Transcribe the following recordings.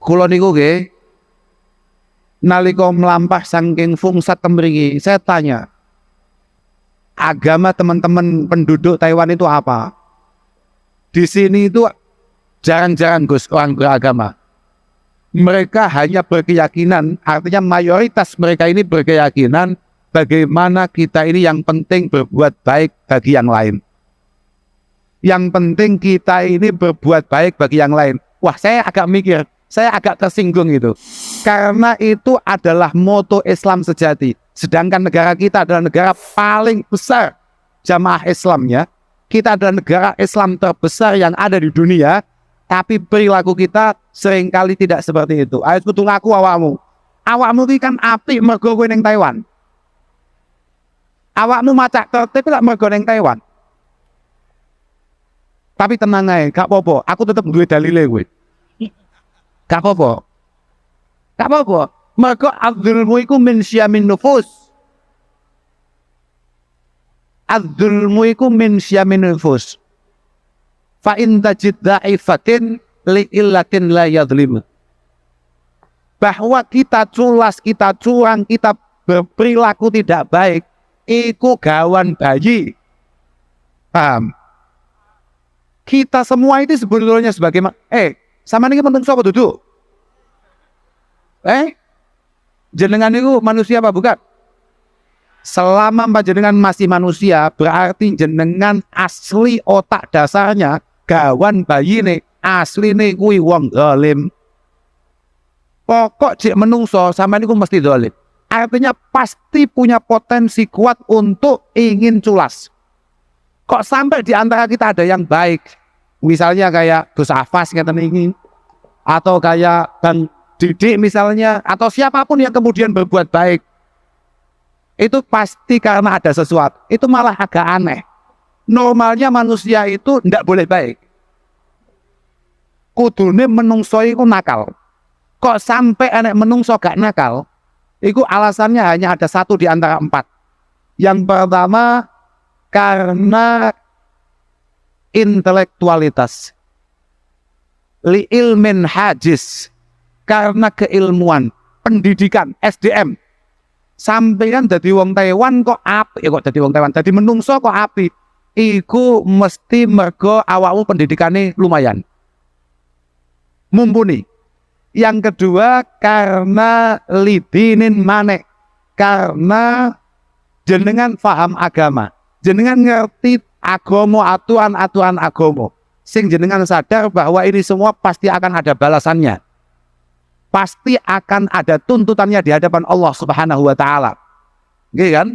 Kula niku nggih nalika mlampah saking Fungsat mriki, saya tanya, agama teman-teman penduduk Taiwan itu apa? Di sini itu jarang-jarang Gus orang beragama. Mereka hanya berkeyakinan, artinya mayoritas mereka ini berkeyakinan bagaimana kita ini yang penting berbuat baik bagi yang lain. Yang penting kita ini berbuat baik bagi yang lain. Wah, saya agak mikir, saya agak tersinggung itu. Karena itu adalah moto Islam sejati. Sedangkan negara kita adalah negara paling besar jamaah Islamnya. Kita adalah negara Islam terbesar yang ada di dunia. Tapi perilaku kita seringkali tidak seperti itu. Ayo kudu ngaku awakmu. Awakmu ini kan apik mergo kowe ning Taiwan. Awakmu macak tertib lak mergo ning Taiwan. Tapi tenang ae, gak apa-apa. Aku tetep duwe dalile kowe. Gak apa-apa. Gak apa-apa. Mergo adzulmu iku min syiamin nufus. Adzulmu iku min syiamin nufus. Fa in tajid da'ifatin li illatin la yadhlim. Bahwa kita culas, kita curang, kita berperilaku tidak baik, iku gawan bayi. Paham? Kita semua itu sebetulnya sebagai sama ini penting sapa duduk? Jenengan itu manusia apa bukan? Selama panjenengan masih manusia, berarti jenengan asli otak dasarnya gawan bayi nih, asli nih kui wong zalim. Pokok jek menungso sama niku mesti zalim. Artinya pasti punya potensi kuat untuk ingin culas. Kok sampai di antara kita ada yang baik, misalnya kayak Gus Afas ngeten iki, atau kayak Bang Didik misalnya, atau siapapun yang kemudian berbuat baik, itu pasti karena ada sesuatu. Itu malah agak aneh. Normalnya manusia itu tidak boleh baik. Kudune menungso itu nakal. Kok sampai anak menungso gak nakal? Itu alasannya hanya ada satu di antara 4. Yang pertama, karena intelektualitas. Li ilmin hajis. Karena keilmuan, pendidikan, SDM. Sampeyan dadi wong Taiwan kok apik, kok dadi wong Taiwan, dadi menungso kok apik. Iku mesti mergo awakmu pendidikane lumayan, mumpuni. Yang kedua karena lidinin manek, karena jenengan paham agama, jenengan ngerti agama, aturan-aturan agama, sing jenengan sadar bahwa ini semua pasti akan ada balasannya. Pasti akan ada tuntutannya di hadapan Allah Subhanahu wa taala. Nggih kan?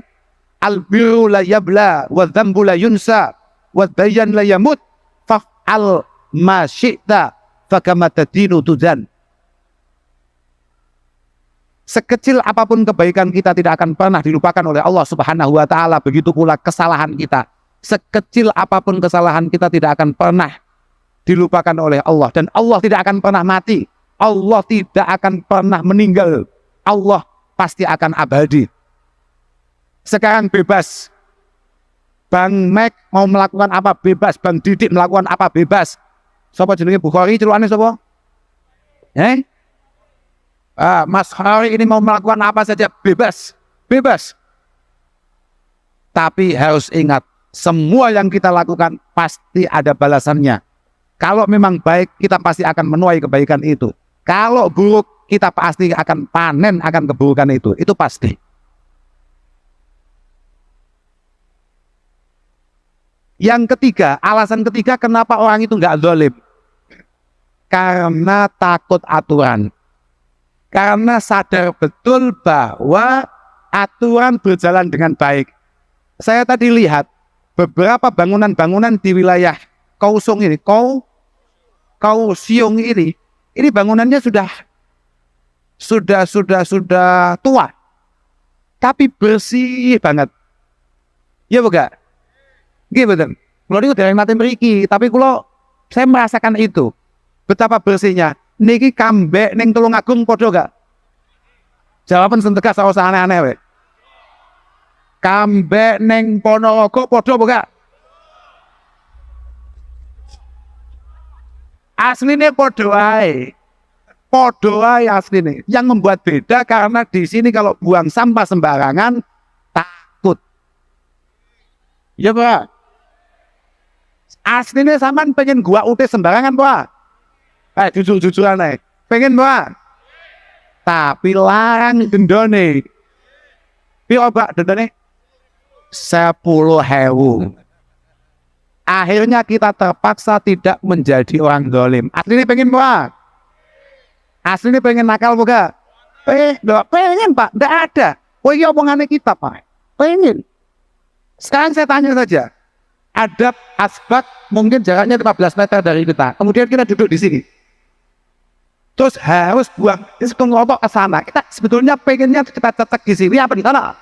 Al-birru la yabla wa dzambu la yunsa wa dayan la yamut fa'al ma syi'ta fakama tadinu tudzan. Sekecil apapun kebaikan kita tidak akan pernah dilupakan oleh Allah Subhanahu wa taala, begitu pula kesalahan kita. Sekecil apapun kesalahan kita tidak akan pernah dilupakan oleh Allah, dan Allah tidak akan pernah mati. Allah tidak akan pernah meninggal. Allah pasti akan abadi. Sekarang bebas. Bang Mek mau melakukan apa bebas. Bang Didik melakukan apa bebas. Sapa jenenge Bukhari celukane sapa? Mas Hari ini mau melakukan apa saja bebas. Bebas. Tapi harus ingat, semua yang kita lakukan pasti ada balasannya. Kalau memang baik, kita pasti akan menuai kebaikan itu. Kalau buruk, kita pasti akan panen akan keburukan itu. Itu pasti. Yang ketiga, alasan ketiga kenapa orang itu nggak zalim. Karena takut aturan. Karena sadar betul bahwa aturan berjalan dengan baik. Saya tadi lihat beberapa bangunan-bangunan di wilayah Kaohsiung ini, Kaohsiung ini bangunannya sudah tua, tapi bersih banget. Ya bukan? Gitu betul. Kalau itu dari mati mriki, tapi kalau saya merasakan itu betapa bersihnya. Niki kambek neng Tulungagung podo gak? Jawaban sentegas ora usah aneh-aneh we. Kambek neng Ponorogo podo bukan? Asline podo ae. Podo ae asline. Yang membuat beda karena di sini kalau buang sampah sembarangan takut. Ya Pak. Asline sampean pengen gua utis sembarangan Pak. Jujur-jujuran ae. Pengen Pak. Tapi larang dendone. Piro Pak dendone? 10.000. Akhirnya kita terpaksa tidak menjadi orang dolim. Aslinya pengen Pak. Aslinya pengen nakal bukan? Pengen Pak, tidak ada. Oh iya omongannya kita Pak. Pengen. Sekarang saya tanya saja. Ada asbak mungkin jaraknya 15 meter dari kita. Kemudian kita duduk di sini. Terus harus buang ngelopok ke sana. Kita sebetulnya pengennya kita cetek di sini apa di sana?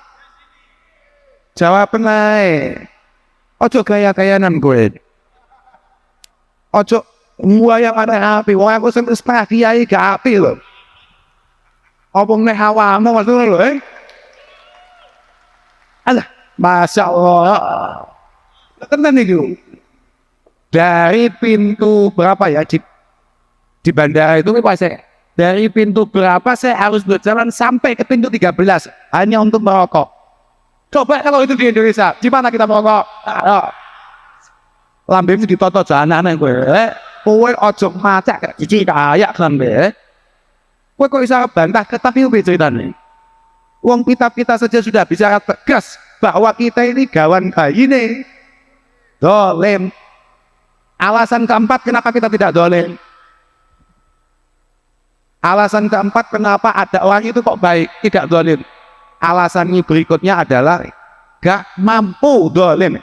Jawab naik. Ojo gaya-gayanan gue. Ojo gua yang ada api. Wah aku sampai setengah kiai gak api loh. Opong nih hawamu maksudnya loh Alah, Masya Allah. Tenang nih dari pintu berapa ya di bandara itu saya dari pintu berapa saya harus berjalan sampai ke pintu 13 hanya untuk merokok. Coba kalau itu di Indonesia, gimana kita merokok? Lambe itu ditoto jalanan gue. Kowe ojo macak cici kayak lambe. Kowe kok bisa bantah tapi lebih ceritanya. Uang kita saja sudah bicara tegas bahwa kita ini gawan bayi nih. Dolim. Alasan keempat kenapa kita tidak dolim? Alasan keempat kenapa ada orang itu kok baik, tidak dolim? Alasan berikutnya adalah gak mampu dolim.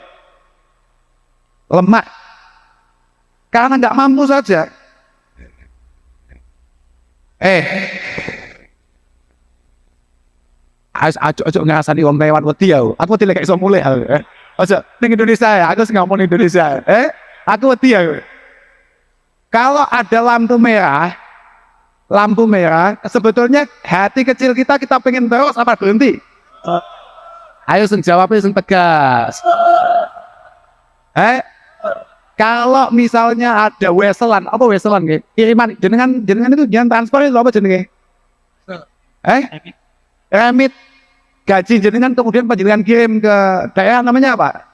Lemah. Karena gak mampu saja. Ajo ngasani wong lewat wedi ya. Aku tidak kayak iso mulai. Aja ning Indonesia ya, aku ngomong Indonesia. Aku wedi ya. Kalau ada lampu merah, sebetulnya hati kecil kita pengen terus apa berhenti? Ayo jawabnya tegas. Kalau misalnya ada weselan, apa weselan nggih? Kiriman jenengan itu jangan transfer itu apa jenenge? Remit gaji jenengan kemudian panjenengan kirim ke daerah namanya apa?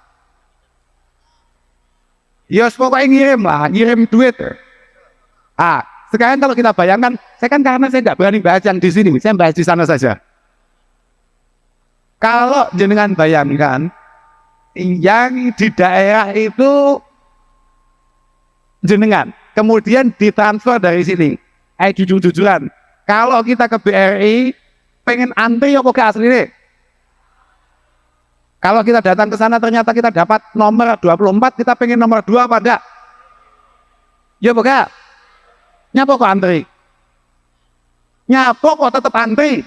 Ya pokoknya ngirim duit. Sekarang kalau kita bayangkan, karena saya nggak berani bahas yang di sini, saya bahas di sana saja. Kalau jenengan bayangkan, yang di daerah itu jenengan, kemudian ditransfer dari sini. Jujur-jujuran, kalau kita ke BRI, pengen antri apa ke asli nih? Kalau kita datang ke sana ternyata kita dapat nomor 24, kita pengen nomor 2 apa enggak? Ya bukan? Nyapa kok antri? Nyapa kok tetap antri?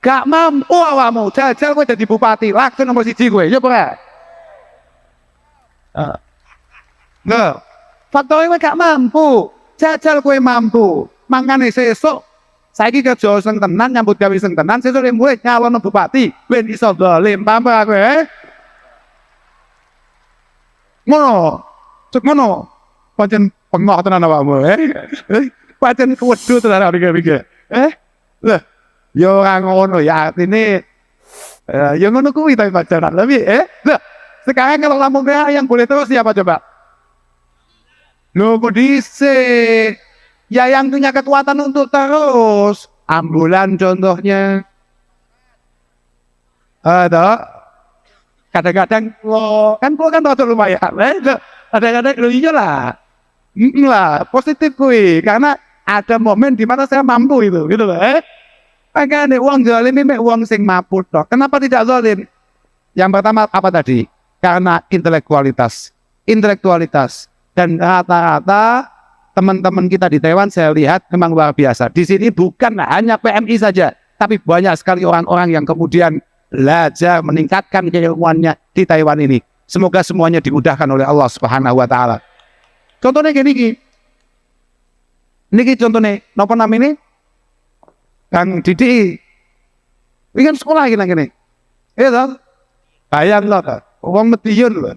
Gak mampu awakmu, jajal gue jadi bupati, langsung nomor 1 gue, ya bukan? Nggak, faktornya gak mampu, jajal gue mampu. Makanya sesuk saya kerja sing tenan nyambut gawe sing tenan sesuk mulai nyalon bupati ben iso dolim paham aku ngono pancen pengok tenan awakmu pancen kuwedu tenan iki lho yo ora ngono ya artine yo ngono kuwi tapi pacaran lebih lho sekarang kalau lampu merah yang boleh terus siapa coba lho kok dhisik. Ya yang punya kekuatan untuk terus ambulan contohnya kadang-kadang kan lumayan kadang-kadang iya lah positif kui karena ada momen di mana saya mampu itu gitu loh makanya uang zalim ini uang sing mampu toh. Kenapa tidak zalim? Yang pertama apa tadi? Karena intelektualitas dan rata-rata teman-teman kita di Taiwan saya lihat memang luar biasa. Di sini bukan hanya PMI saja, tapi banyak sekali orang-orang yang kemudian belajar meningkatkan keilmuannya di Taiwan ini. Semoga semuanya dimudahkan oleh Allah Subhanahu wa taala. Contohnya gini. Niki contohnya napa namanya? Kang Didi. Ini kan sekolah gini. Iya toh? Bayang loh, uang Medion loh.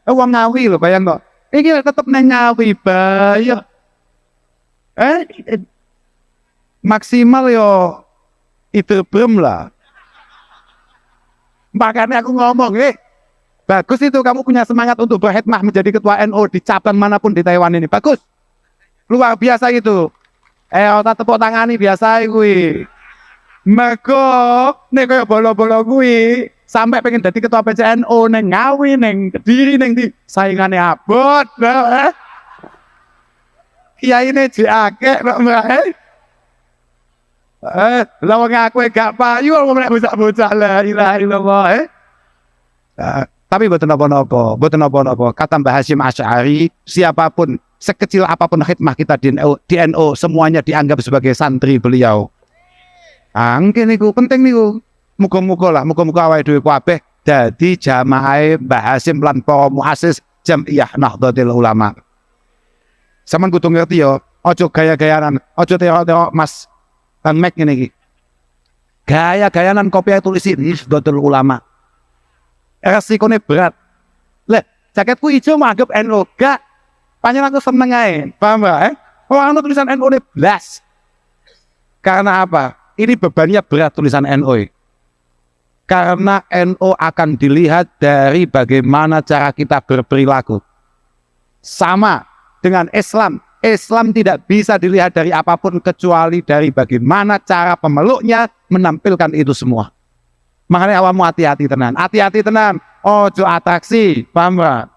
Uang Ngawi loh, bayang loh. Ini tetap nengawi bayar. Eh, maksimal yo itu belum lah. Makanya aku ngomong, bagus itu kamu punya semangat untuk berkhidmah menjadi ketua NU di cabang manapun di Taiwan ini. Bagus. Luar biasa itu. Otak tepuk tangani biasa kuwi. Mergo nek kaya bolo-bolo kuwi sampai pengen jadi ketua PCNU neng Ngawi neng Kediri neng di saingane abot. Kiai ini diakeh kok lah wong aku gak payu wong nek bocah-bocah la ilaha illallah tapi mboten napa-napa, mboten napa-napa. Kata Mbah Hasyim Asy'ari, siapapun sekecil apapun khidmah kita di NU semuanya dianggap sebagai santri beliau. Angke niku penting niku. Muga-muga awake dhewe kabeh dadi jamaah Mbah Hasyim lan para muassis Jam'iyah Nahdlatul Ulama. Sampeyan kudu ngerti ya, aja gaya-gayanan, aja teok-teok Mas Bang Mek ngene iki. Gaya-gayanan kopi tulis ini Nahdlatul Ulama. Resikonya berat. Lah, jaketku ijo manggap NU gak. Panjang aku seneng ae. Paham gak? Orang tulisan NU ini blas. Karena apa? Ini bebannya berat tulisan NU. Karena NU akan dilihat dari bagaimana cara kita berperilaku. Sama dengan Islam. Islam tidak bisa dilihat dari apapun kecuali dari bagaimana cara pemeluknya menampilkan itu semua. Makanya awakmu hati-hati tenan. Hati-hati tenan. Ojo atraksi, paham gak?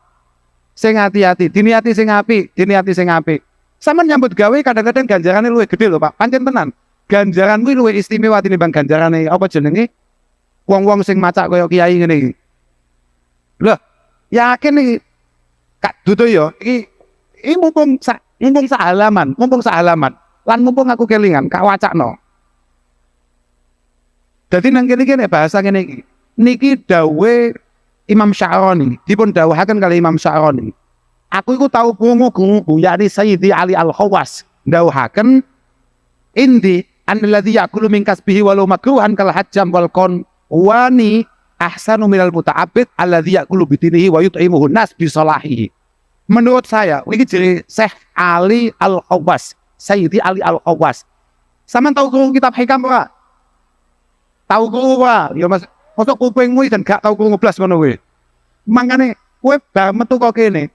Sing hati-hati, diniati sing apik, diniati sing apik. Sama nyambut gawe kadang-kadang ganjarannya luwih gede lho, Pak. Pancen tenan. Ganjaran kuwi luwih istimewa tinimbang ganjarane apa jenenge? Wong-wong sing macak kaya kiai ngene iki. Loh, yakin iki Kak Duto yo, iki mumpung sahalaman. Lan mumpung aku kelingan, Kak wacakno. Dadi nang kene bahasa ngene iki. Niki dawe Imam Sya'rani, dipun dawuhaken kali Imam Sya'rani. Aku iku tau krungu yakni Sayyidi Ali Al-Khawas dawuhaken indi annalladzi ya'kulu min kasbihi walau makruhan kal hajjam wal kon wani ahsanu minal muta'abbid alladzi ya'kulu bitinihi wa yut'imuhu nas bi salahihi. Menurut saya, iki jadi Syekh Ali Al-Khawas, Sayyidi Ali Al-Khawas. Sampeyan tau krungu kitab hikam ora? Tahu krungu ora? Ya Mas, mosok kupingmu dan gak tahu krungu blas ngono kuwi. Mangkane kowe bar metu kok kene.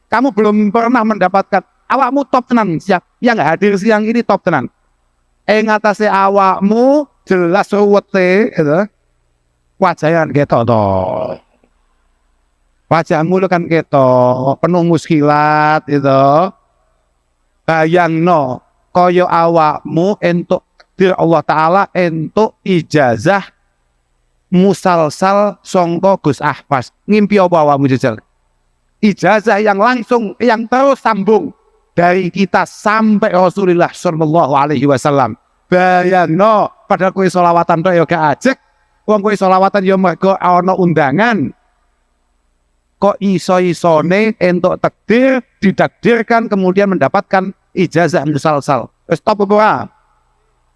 Kamu belum pernah mendapatkan awakmu top tenan siap. Yang hadir siang ini top tenan. Ngatasé awakmu jelas ruwete gitu. Wajahnya ketok to. Wajahmu kan ketok, penuh muskilat itu. Bayangno kaya awakmu entuk dir Allah Ta'ala entuk ijazah musalsal songko Gus Ahpas. Ngimpi apa awakmu jajal? Ijazah yang langsung, yang terus sambung dari kita sampai Rasulullah Shallallahu Alaihi Wasallam. Bayangno, padahal kowe sholawatan tok ya gak ajek. Wong kowe sholawatan ya mergo ana undangan. Kok iso-isone entuk takdir, didakdirkan kemudian mendapatkan ijazah musalsal. Wis top apa ora?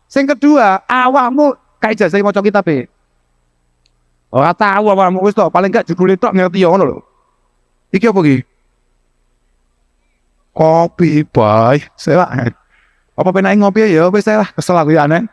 Sing kedua, awakmu kayak ijazah maca kitab e. Ora tahu awakmu wis to, paling gak judule tok ngerti ya ngono lho. Iki apa iki? Kopi, Bay. Apa penake ngopi ya wis lah, kesel aku ya aneh.